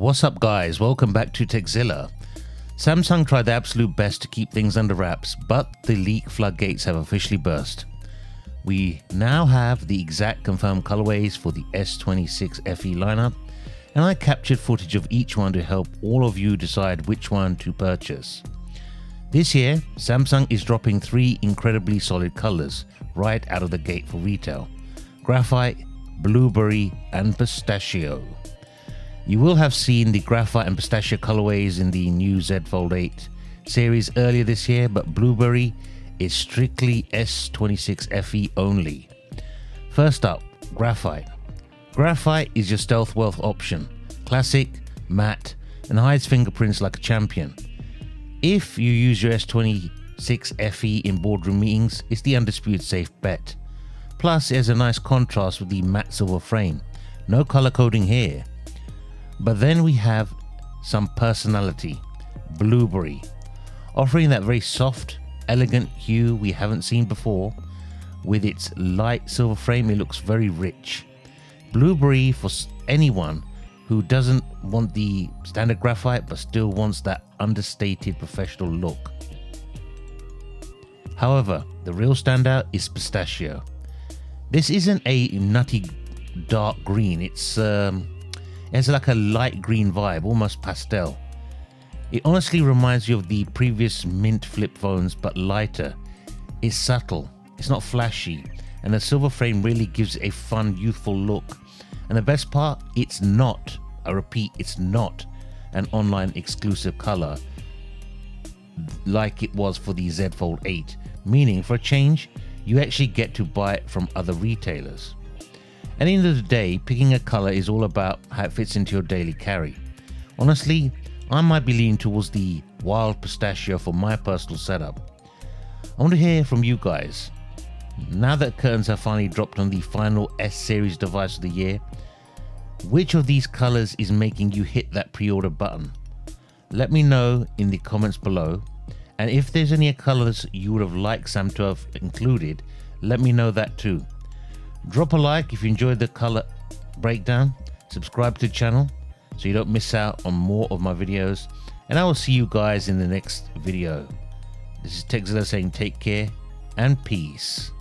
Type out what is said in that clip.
What's up guys, welcome back to Zilla. Samsung tried their absolute best to keep things under wraps, but the leak floodgates have officially burst. We now have the exact confirmed colorways for the S26 FE lineup, and I captured footage of each one to help all of you decide which one to purchase. This year, Samsung is dropping 3 incredibly solid colors right out of the gate for retail: graphite, blueberry and pistachio. You will have seen the graphite and pistachio colorways in the new Z Fold 8 series earlier this year, but blueberry is strictly S26 FE only. First up, graphite. Graphite is your stealth wealth option, classic, matte, and hides fingerprints like a champion. If you use your S26 FE in boardroom meetings, it's the undisputed safe bet. Plus, it has a nice contrast with the matte silver frame. No color coding here. But then we have some personality, blueberry, offering that very soft, elegant hue we haven't seen before. With its light silver frame, it looks very rich. Blueberry for anyone who doesn't want the standard graphite but still wants that understated professional look. However, the real standout is pistachio. This isn't a nutty dark green, it has like a light green vibe, almost pastel. It honestly reminds you of the previous mint flip phones but lighter. It's subtle, it's not flashy, and the silver frame really gives it a fun, youthful look. And the best part, it's not, I repeat, it's not an online exclusive color like it was for the Z Fold 8, meaning for a change, you actually get to buy it from other retailers. At the end of the day, picking a color is all about how it fits into your daily carry. Honestly, I might be leaning towards the wild pistachio for my personal setup. I want to hear from you guys. Now that curtains have finally dropped on the final S series device of the year, which of these colors is making you hit that pre-order button? Let me know in the comments below, and if there's any colors you would have liked Sam to have included, let me know that too. Drop a like if you enjoyed the color breakdown, subscribe to the channel so you don't miss out on more of my videos, and I will see you guys in the next video. This is Zilla saying take care and peace.